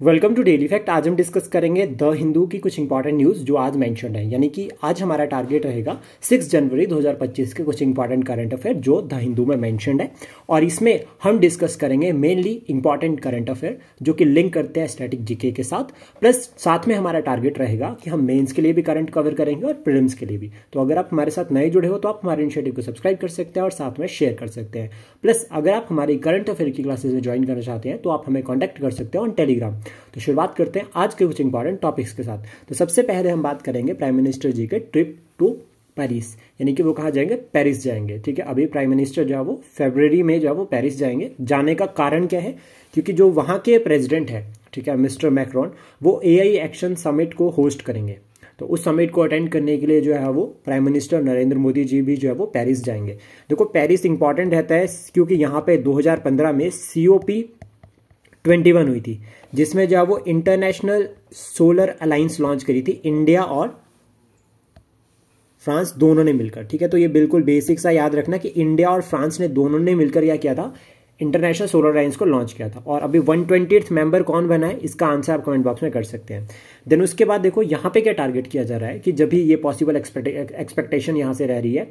Welcome to daily fact. आज हम discuss करेंगे द हिंदू की कुछ इंपॉर्टेंट न्यूज़ जो आज मेंशन्ड है। यानी कि आज हमारा टारगेट रहेगा 6 जनवरी 2025 के कुछ इंपॉर्टेंट करंट अफेयर जो द हिंदू में मेंशन्ड है, और इसमें हम डिस्कस करेंगे मेनली इंपॉर्टेंट करंट अफेयर जो कि लिंक करते हैं स्टैटिक जीके के साथ। प्लस साथ में हमारा टारगेट रहेगा कि हम मेंस के लिए भी करंट कवर करेंगे और प्रीलिम्स के लिए भी। तो अगर आप हमारे साथ नए जुड़े हो तो आप हमारे इनिशिएटिव को सब्सक्राइब कर सकते हैं और साथ में शेयर कर सकते हैं। प्लस अगर आप हमारी करंट अफेयर की क्लासेज में ज्वाइन करना चाहते हैं तो आप हमें कॉन्टैक्ट कर सकते हैं ऑन टेलीग्राम। तो शुरुआत करते हैं आज के कुछ इंपॉर्टेंट टॉपिक्स के साथ। तो सबसे पहले हम बात करेंगे प्राइम मिनिस्टर जी के ट्रिप टू पेरिस, यानी कि वो कहाँ जाएंगे, पेरिस जाएंगे। ठीक है, अभी प्राइम मिनिस्टर जो है वो फरवरी में जो है वो पेरिस जाएंगे। जाने का कारण क्या है, क्योंकि जो वहाँ के प्रेसिडेंट है, ठीक है, मिस्टर मैक्रोन, वो AI एक्शन समिट को होस्ट करेंगे। तो उस समिट को अटेंड करने के लिए जो है वो प्राइम मिनिस्टर नरेंद्र मोदी जी भी जो है वो पेरिस जाएंगे। देखो पेरिस इंपॉर्टेंट रहता है क्योंकि यहाँ पे 2015 में COP21 हुई थी, जिसमें जो है वो इंटरनेशनल सोलर अलायंस लॉन्च करी थी इंडिया और फ्रांस दोनों ने मिलकर। ठीक है, तो ये बिल्कुल बेसिक सा याद रखना कि इंडिया और फ्रांस ने दोनों ने मिलकर क्या किया था, इंटरनेशनल सोलर अलायंस को लॉन्च किया था। और अभी 120th मेंबर कौन बना है, इसका आंसर आप कमेंट बॉक्स में कर सकते हैं। देन उसके बाद देखो यहाँ पे क्या टारगेट किया जा रहा है कि जब भी ये पॉसिबल एक्सपेक्टेशन यहाँ से रह रही है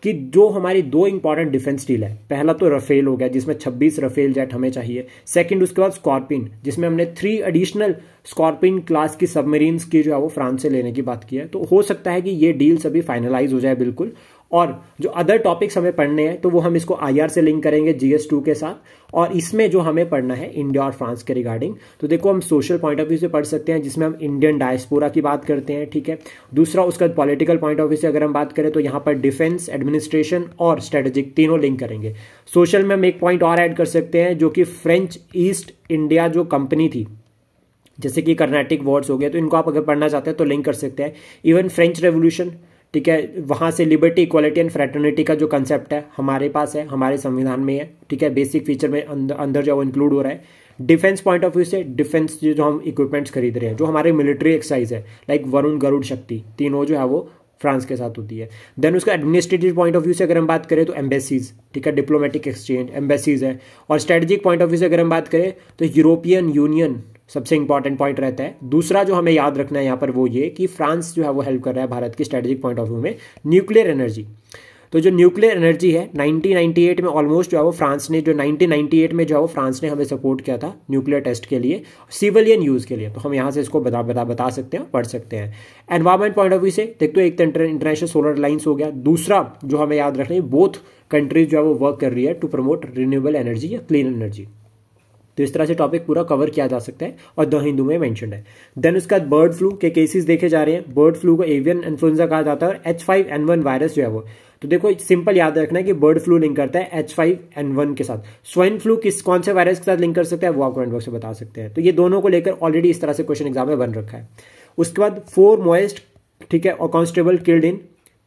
कि जो हमारी दो इंपॉर्टेंट डिफेंस डील है, पहला तो रफेल हो गया जिसमें 26 रफेल जेट हमें चाहिए। सेकंड उसके बाद स्कॉर्पिन, जिसमें हमने 3 एडिशनल स्कॉर्पिन क्लास की सबमरीन्स की जो है वो फ्रांस से लेने की बात की है। तो हो सकता है कि ये डील्स अभी फाइनलाइज हो जाए बिल्कुल। और जो अदर टॉपिक्स हमें पढ़ने हैं तो वो हम इसको IR से लिंक करेंगे GS2 के साथ। और इसमें जो हमें पढ़ना है इंडिया और फ्रांस के रिगार्डिंग, तो देखो हम सोशल पॉइंट ऑफ व्यू से पढ़ सकते हैं जिसमें हम इंडियन डायस्पोरा की बात करते हैं। ठीक है, दूसरा उसका पॉलिटिकल पॉइंट ऑफ व्यू से अगर हम बात करें तो यहाँ पर डिफेंस, एडमिनिस्ट्रेशन और स्ट्रेटेजिक तीनों लिंक करेंगे। सोशल में हम एक पॉइंट और ऐड कर सकते हैं जो कि फ्रेंच ईस्ट इंडिया जो कंपनी थी, जैसे कि कर्नाटिक वॉर्स हो गए, तो इनको आप अगर पढ़ना चाहते हैं तो लिंक कर सकते हैं। इवन फ्रेंच रेवोल्यूशन, ठीक है, वहाँ से लिबर्टी, इक्वालिटी एंड फ्रेटर्निटी का जो कंसेप्ट है हमारे पास है, हमारे संविधान में है। ठीक है, बेसिक फीचर में अंदर जो इंक्लूड हो रहा है। डिफेंस पॉइंट ऑफ व्यू से डिफेंस जो हम इक्विपमेंट्स खरीद रहे हैं, जो हमारे मिलिट्री एक्सरसाइज है लाइक वरुण, गरुड़ शक्ति, तीनों जो है वो फ्रांस के साथ होती है। देन उसका एडमिनिस्ट्रेटिव पॉइंट ऑफ व्यू से अगर हम बात करें तो एम्बेसीज, ठीक है, डिप्लोमेटिक एक्सचेंज एम्बेसीज है। और स्ट्रेटेजिक पॉइंट ऑफ व्यू से अगर हम बात करें तो यूरोपियन यूनियन सबसे इंपॉर्टेंट पॉइंट रहता है। दूसरा जो हमें याद रखना है यहाँ पर वो ये कि फ्रांस जो है वो हेल्प कर रहा है भारत की स्ट्रेटेजिक पॉइंट ऑफ व्यू में न्यूक्लियर एनर्जी। तो जो न्यूक्लियर एनर्जी है 1998 में ऑलमोस्ट जो है वो फ्रांस ने, जो 1998 में जो है वो फ्रांस ने हमें सपोर्ट किया था न्यूक्लियर टेस्ट के लिए, सिविलियन यूज़ के लिए। तो हम यहाँ से इसको बता सकते हैं, पढ़ सकते हैं। एनवायरमेंट पॉइंट ऑफ व्यू से देखते हो, एक तो इंटरनेशनल सोलर अलायंस हो गया। दूसरा जो हमें याद रखना है, बोथ कंट्रीज जो है वो वर्क कर रही है टू प्रमोट रिन्यूएबल एनर्जी या क्लीन एनर्जी। तो इस तरह से टॉपिक पूरा कवर किया जा सकता है और द हिंदू में मेंशन्ड है। देन उसके बाद बर्ड फ्लू के केसेस देखे जा रहे हैं। बर्ड फ्लू को एवियन इन्फ्लुएंजा कहा जाता है और H5N1 वायरस जो है वो, तो देखो सिंपल याद रखना है कि बर्ड फ्लू लिंक करता है H5N1 के साथ। स्वाइन फ्लू कौन से वायरस के साथ लिंक कर सकता है वो आप कमेंट बॉक्स में बता सकते हैं। तो ये दोनों को लेकर ऑलरेडी इस तरह से क्वेश्चन एग्जाम में बन रखा है। उसके बाद 4 मॉइस्ट, ठीक है, और constable killed in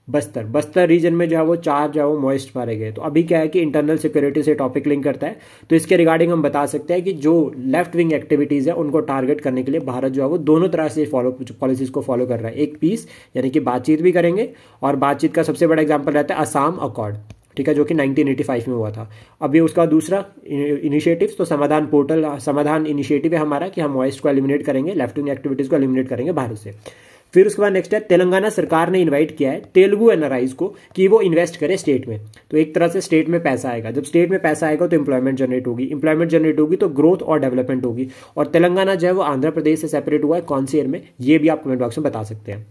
Bastar region में जो है वो 4 जो है वो मॉइस्ट मारे गए। तो अभी क्या है कि इंटरनल सिक्योरिटी से टॉपिक लिंक करता है, तो इसके रिगार्डिंग हम बता सकते हैं कि जो लेफ्ट विंग एक्टिविटीज़ है उनको टारगेट करने के लिए भारत जो है वो दोनों तरह से पॉलिसीज को फॉलो कर रहा है। एक पीस यानी कि बातचीत भी करेंगे, और बातचीत का सबसे बड़ा एग्जाम्पल रहता है असम अकॉर्ड, ठीक है, जो कि 1985 में हुआ था। अभी उसका दूसरा इनिशिएटिव तो समाधान पोर्टल, समाधान इनिशिएटिव है हमारा कि हम मॉइस्ट को एलिमिनेट करेंगे, लेफ्ट विंग एक्टिविटीज़ को एलिमिनेट करेंगे भारत से। फिर उसके बाद नेक्स्ट है तेलंगाना सरकार ने इनवाइट किया है तेलुगु NRIs को कि वो इन्वेस्ट करें स्टेट में। तो एक तरह से स्टेट में पैसा आएगा, जब स्टेट में पैसा आएगा तो एम्प्लॉयमेंट जनरेट होगी, एम्प्लॉयमेंट जनरेट होगी तो ग्रोथ और डेवलपमेंट होगी। और तेलंगाना जो है वो आंध्र प्रदेश से सेपरेट हुआ है, कौन से ईयर में, ये भी आप कमेंट बॉक्स में बता सकते हैं।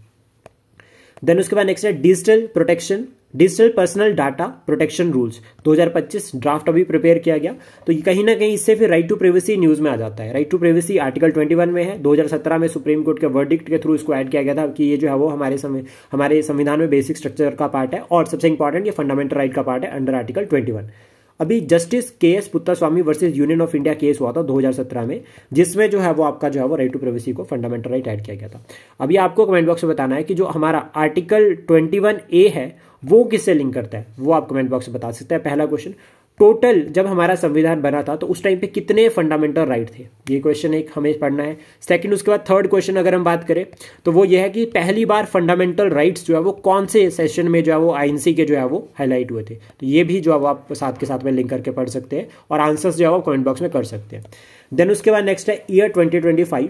देन उसके बाद नेक्स्ट है digital personal data protection rules 2025 draft अभी प्रिपेयर किया गया। तो कहीं ना कहीं इससे फिर राइट टू प्राइवेसी न्यूज में आ जाता है। राइट टू प्राइवेसी आर्टिकल 21 में है, 2017 में सुप्रीम कोर्ट के वर्डिक्ट के थ्रू इसको ऐड किया गया था कि ये जो है वो हमारे संविधान में बेसिक स्ट्रक्चर का पार्ट है, और सबसे इंपॉर्टेंट ये फंडामेंटल राइट का पार्ट है अंडर आर्टिकल 21। अभी justice KS Puttaswamy versus union of India case हुआ था 2017 में, जिसमें जो है वो आपका जो है वो राइट टू प्राइवेसी को फंडामेंटल राइट ऐड किया गया था। अभी आपको कमेंट बॉक्स में बताना है कि जो हमारा आर्टिकल 21A है वो किससे लिंक करता है, वो आप कमेंट बॉक्स में बता सकते हैं। पहला क्वेश्चन, टोटल जब हमारा संविधान बना था तो उस टाइम पे कितने फंडामेंटल राइट थे, ये क्वेश्चन एक हमें पढ़ना है। सेकंड, उसके बाद थर्ड क्वेश्चन अगर हम बात करें तो वो ये है कि पहली बार फंडामेंटल राइट्स जो है वो कौन से सेशन में जो है वो INC के जो है वो हाईलाइट हुए थे। तो ये भी जो है वो आप साथ के साथ में लिंक करके पढ़ सकते हैं और आंसर्स जो है वो कमेंट बॉक्स में कर सकते हैं। देन उसके बाद नेक्स्ट है ईयर 2025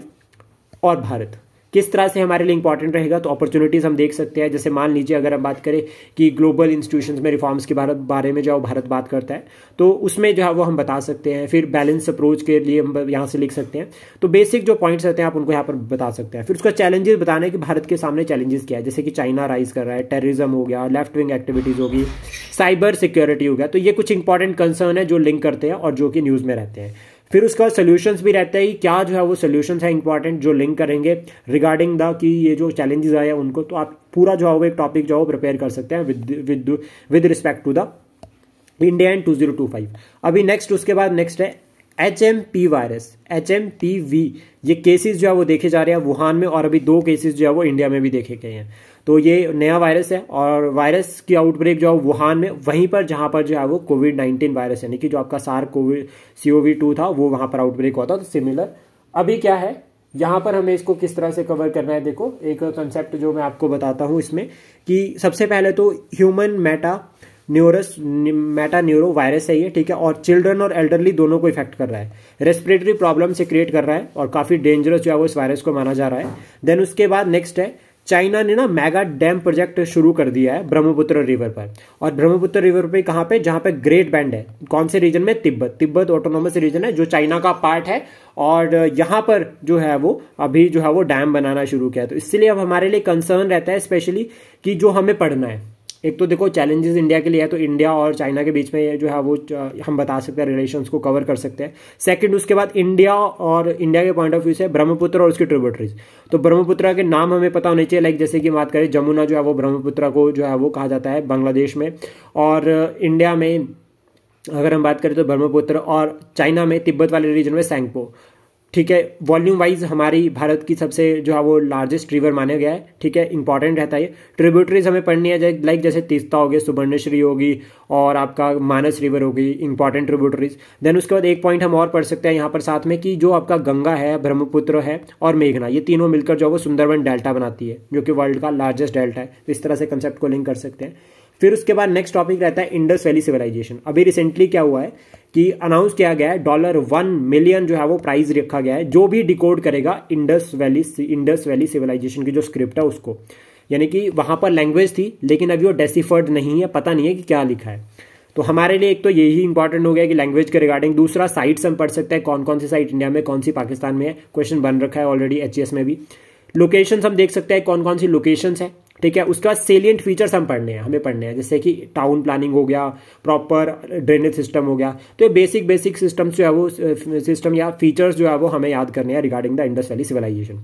और भारत किस तरह से हमारे लिए इंपॉर्टेंट रहेगा। तो अपॉर्चुनिटीज़ हम देख सकते हैं, जैसे मान लीजिए अगर हम बात करें कि ग्लोबल इंस्टीट्यूशंस में रिफॉर्म्स के बारे में जो भारत बात करता है तो उसमें जो है वो हम बता सकते हैं। फिर बैलेंस अप्रोच के लिए हम यहाँ से लिख सकते हैं। तो बेसिक जो पॉइंट्स रहते हैं आप उनको यहाँ पर बता सकते हैं। फिर उसका चैलेंजेस बताना है कि भारत के सामने चैलेंजेस क्या है, जैसे कि चाइना राइज कर रहा है, टेररिज्म हो गया, लेफ्ट विंग एक्टिविटीज़ होगी, साइबर सिक्योरिटी हो गया। तो ये कुछ इंपॉर्टेंट कंसर्न है जो लिंक करते हैं और जो कि न्यूज़ में रहते हैं। फिर उसका बाद सॉल्यूशंस भी रहता है कि क्या जो है वो सॉल्यूशंस है इंपॉर्टेंट जो लिंक करेंगे रिगार्डिंग द कि ये जो चैलेंजेस आए हैं उनको। तो आप पूरा जो है वो एक टॉपिक जो है प्रिपेयर कर सकते हैं with respect to the India in 2025। अभी नेक्स्ट उसके बाद नेक्स्ट है HMP वायरस, HMPV। ये केसेस जो है वो देखे जा रहे हैं वुहान में और अभी 2 केसेस जो है वो इंडिया में भी देखे गए हैं। तो ये नया वायरस है और वायरस की आउटब्रेक जो है वुहान में वहीं पर जहां पर जो है वो कोविड-19 वायरस यानी कि जो आपका SARS-CoV-2 था वो वहां पर आउटब्रेक हुआ था। तो सिमिलर अभी क्या है यहाँ पर हमें इसको किस तरह से कवर करना है। देखो एक कंसेप्ट जो मैं आपको बताता हूँ इसमें कि सबसे पहले तो ह्यूमन मेटा न्यूरो वायरस है ये, ठीक है, और चिल्ड्रन और एल्डरली दोनों को इफेक्ट कर रहा है, रेस्पिरेटरी प्रॉब्लम से क्रिएट कर रहा है और काफी डेंजरस जो है वो इस वायरस को माना जा रहा है। देन उसके बाद नेक्स्ट है चाइना ने ना मेगा डैम प्रोजेक्ट शुरू कर दिया है ब्रह्मपुत्र रिवर पर। और ब्रह्मपुत्र रिवर पे कहाँ पे, जहाँ पे ग्रेट बैंड है, कौन से रीजन में, तिब्बत ऑटोनोमस रीजन है जो चाइना का पार्ट है। और यहाँ पर जो है वो अभी जो है वो डैम बनाना शुरू किया है। तो इसलिए अब हमारे लिए कंसर्न रहता है स्पेशली कि जो हमें पढ़ना है। एक तो देखो चैलेंजेस इंडिया के लिए है तो इंडिया और चाइना के बीच में जो है वो हम बता सकते हैं, रिलेशंस को कवर कर सकते हैं। सेकंड उसके बाद इंडिया के पॉइंट ऑफ व्यू से ब्रह्मपुत्र और उसकी ट्रिब्यूटरीज। तो ब्रह्मपुत्र के नाम हमें पता होने चाहिए, लाइक जैसे कि बात करें जमुना जो है वो ब्रह्मपुत्र को जो है वो कहा जाता है बांग्लादेश में, और इंडिया में अगर हम बात करें तो ब्रह्मपुत्र, और चाइना में तिब्बत वाले रीजन में सैंगपो, ठीक है। वॉल्यूम वाइज हमारी भारत की सबसे जो है वो लार्जेस्ट रिवर माना गया है, ठीक है, इंपॉर्टेंट रहता है ये। ट्रिब्यूटरीज हमें पढ़नी है लाइक जैसे तीस्ता होगी, सुवर्णश्री होगी और आपका मानस रिवर होगी, इंपॉर्टेंट ट्रिब्यूटरीज। देन उसके बाद एक पॉइंट हम और पढ़ सकते हैं यहाँ पर साथ में कि जो आपका गंगा है, ब्रह्मपुत्र है और मेघना, ये तीनों मिलकर जो है वो सुंदरबन डेल्टा बनाती है जो कि वर्ल्ड का लार्जेस्ट डेल्टा है। तो इस तरह से कंसेप्ट को लिंक कर सकते हैं। फिर उसके बाद नेक्स्ट टॉपिक रहता है इंडस वैली सिविलाइजेशन। अभी रिसेंटली क्या हुआ है कि अनाउंस किया गया है $1 मिलियन जो है वो प्राइज रखा गया है जो भी डिकोड करेगा इंडस वैली सिविलाइजेशन की जो स्क्रिप्ट है उसको। यानी कि वहां पर लैंग्वेज थी लेकिन अभी वो डेसिफर्ड नहीं है, पता नहीं है कि क्या लिखा है। तो हमारे लिए एक तो यही इंपॉर्टेंट हो गया कि लैंग्वेज के रिगार्डिंग। दूसरा साइट्स हम पढ़ सकते हैं, कौन कौन सी साइट इंडिया में, कौन सी पाकिस्तान में है, क्वेश्चन बन रखा है ऑलरेडी HES में भी। लोकेशंस हम देख सकते हैं कौन कौन सी लोकेशंस है, ठीक है। उसका सेलिएंट फीचर्स हमें पढ़ने हैं जैसे कि टाउन प्लानिंग हो गया, प्रॉपर ड्रेनेज सिस्टम हो गया। तो ये बेसिक सिस्टम्स जो है वो सिस्टम या फीचर्स जो है वो हमें याद करने हैं regarding the Indus Valley civilisation.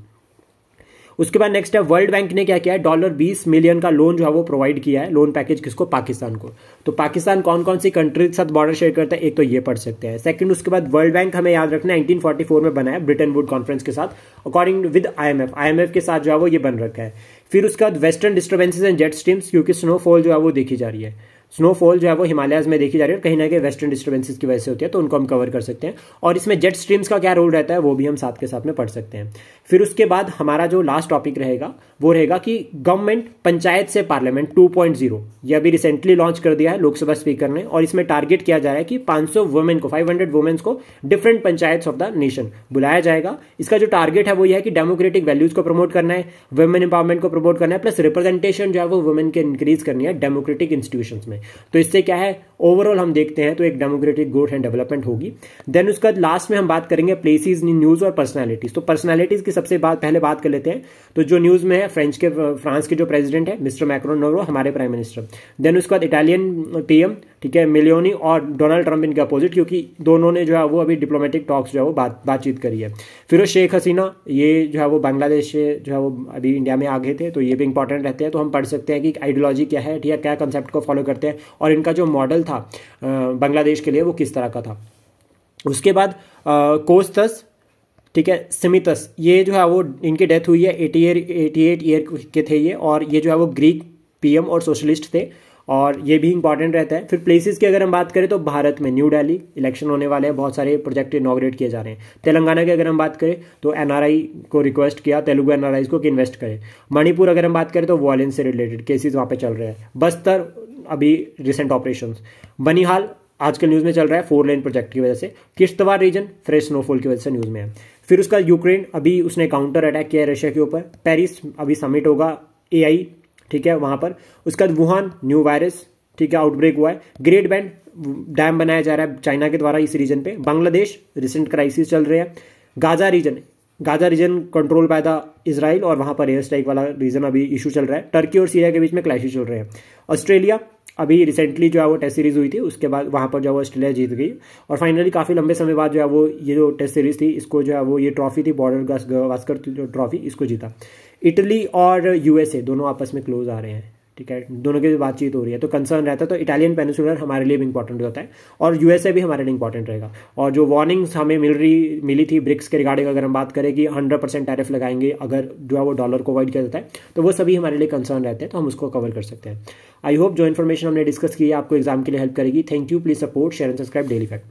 उसके बाद नेक्स्ट है वर्ल्ड बैंक ने क्या किया है, $20 मिलियन का लोन जो है वो प्रोवाइड किया है, लोन पैकेज किसको, पाकिस्तान को। तो पाकिस्तान कौन कौन सी कंट्री के साथ बॉर्डर शेयर करता है, एक तो ये पढ़ सकते हैं। सेकंड उसके बाद वर्ल्ड बैंक हमें याद रखना है 1944 में बना है ब्रिटेन वुड कॉन्फ्रेंस के साथ, अकॉर्डिंग विद IMF के साथ जो है वो ये बन रखा है। फिर उसके बाद western disturbances and jet streams, क्योंकि स्नोफॉल जो है वो देखी जा रही है, स्नोफॉल जो है वो हिमालयाज में देखी जा रही है और कहीं ना कहीं वेस्टर्न डिस्टर्बेंसेज की वजह से होती है, तो उनको हम कवर कर सकते हैं। और इसमें जेट स्ट्रीम्स का क्या रोल रहता है वो भी हम साथ के साथ में पढ़ सकते हैं। फिर उसके बाद हमारा जो लास्ट टॉपिक रहेगा वो रहेगा कि गवर्नमेंट पंचायत से पार्लियामेंट 2.0, ये अभी रिसेंटली लॉन्च कर दिया है लोकसभा स्पीकर ने, और इसमें टारगेट किया जा रहा है कि 500 वुमेन्स को different panchayat of the nation बुलाया जाएगा। इसका जो टारगेट है वो ये है कि डेमोक्रेटिक वैल्यूज को प्रमोट करना है, वुमेन एम्पावरमेंट को प्रमोट करना है, प्लस रिप्रेजेंटेशन जो है वो वुमेन के इंक्रीज करनी है डेमोक्रेटिक इंस्टीट्यूशंस में। तो इससे क्या है, ओवरऑल हम देखते हैं तो एक डेमोक्रेटिक ग्रोथ एंड डेवलपमेंट होगी। देन उसके बाद लास्ट में हम बात करेंगे प्लेसेस इन न्यूज और पर्सनालिटीज। तो पर्सनालिटीज की सबसे पहले बात कर लेते हैं। तो जो न्यूज में है फ्रांस के जो प्रेसिडेंट है मिस्टर मैक्रोन, और हमारे प्राइम मिनिस्टर। देन उसके बाद इटालियन PM, ठीक है, मेलोनी, और डोनाल्ड ट्रंप इनके अपोजिट, क्योंकि दोनों ने जो है वो अभी डिप्लोमेटिक टॉक्स जो है वो बातचीत करी है। फिर वो शेख हसीना, ये जो है वो बांग्लादेश से जो है वो अभी इंडिया में आ गए थे, तो ये भी इंपॉर्टेंट रहते हैं। तो हम पढ़ सकते हैं कि आइडियोलॉजी क्या है, ठीक है, क्या कंसेप्ट को फॉलो करते हैं और इनका जो मॉडल था बांग्लादेश के लिए वो किस तरह का था। उसके बाद कोस्तस, ठीक है, सिमितस, ये जो है वो इनकी डेथ हुई है, 88 ईयर के थे ये, और ये जो है वो ग्रीक PM और सोशलिस्ट थे, और ये भी इंपॉर्टेंट रहता है। फिर प्लेसेस की अगर हम बात करें तो भारत में न्यू दिल्ली इलेक्शन होने वाले हैं, बहुत सारे प्रोजेक्ट इनॉग्रेट किए जा रहे हैं। तेलंगाना की अगर हम बात करें तो NRI को रिक्वेस्ट किया, तेलुगु NRIs को कि इन्वेस्ट करें। मणिपुर अगर हम बात करें तो वायलेंस से रिलेटेड केसेस वहाँ पे चल रहे हैं। बस्तर अभी रिसेंट ऑपरेशंस। बनिहाल आजकल न्यूज़ में चल रहा है 4 लेन प्रोजेक्ट की वजह से। किश्तवाड़ रीजन फ्रेश स्नोफॉल की वजह से न्यूज़ में है। फिर उसका यूक्रेन, अभी उसने काउंटर अटैक किया है रशिया के ऊपर। पेरिस अभी समिट होगा AI, ठीक है, वहाँ पर। उसके बाद वुहान न्यू वायरस, ठीक है, आउटब्रेक हुआ है। ग्रेट बैंड डैम बनाया जा रहा है चाइना के द्वारा इस रीजन पे। बांग्लादेश रिसेंट क्राइसिस चल रहे हैं। Gaza region control by the Israel, और वहाँ पर एयर स्ट्राइक वाला रीजन अभी इशू चल रहा है। टर्की और सीरिया के बीच में क्लैशेस चल रहे हैं। ऑस्ट्रेलिया अभी रिसेंटली जो है वो टेस्ट सीरीज हुई थी, उसके बाद वहाँ पर जो है वो ऑस्ट्रेलिया जीत गई। और फाइनली काफ़ी लंबे समय बाद जो है वो ये जो टेस्ट सीरीज थी, इसको जो है वो ये ट्रॉफी थी बॉर्डर गावस्कर जो ट्रॉफी, इसको जीता। इटली और USA दोनों आपस में क्लोज आ रहे हैं, ठीक है, दोनों की बातचीत हो रही है, तो कंसर्न रहता है। तो इटालियन पेनिसुलर हमारे लिए भी इंपॉर्टेंट होता है, और USA भी हमारे लिए इंपॉर्टेंट रहेगा। और जो वार्निंग्स हमें मिली थी ब्रिक्स के रिगार्डिंग, अगर हम बात करें कि 100% टैरिफ लगाएंगे अगर जो है वो डॉलर को अवॉइड किया जाता है, तो वो सभी हमारे लिए कंसर्न रहते हैं, तो हम उसको कवर कर सकते हैं। आई होप जो इन्फॉर्मेशन हमने डिस्कस की है आपको एग्जाम के लिए हेल्प करेगी। Thank you, please support, share and subscribe daily fact.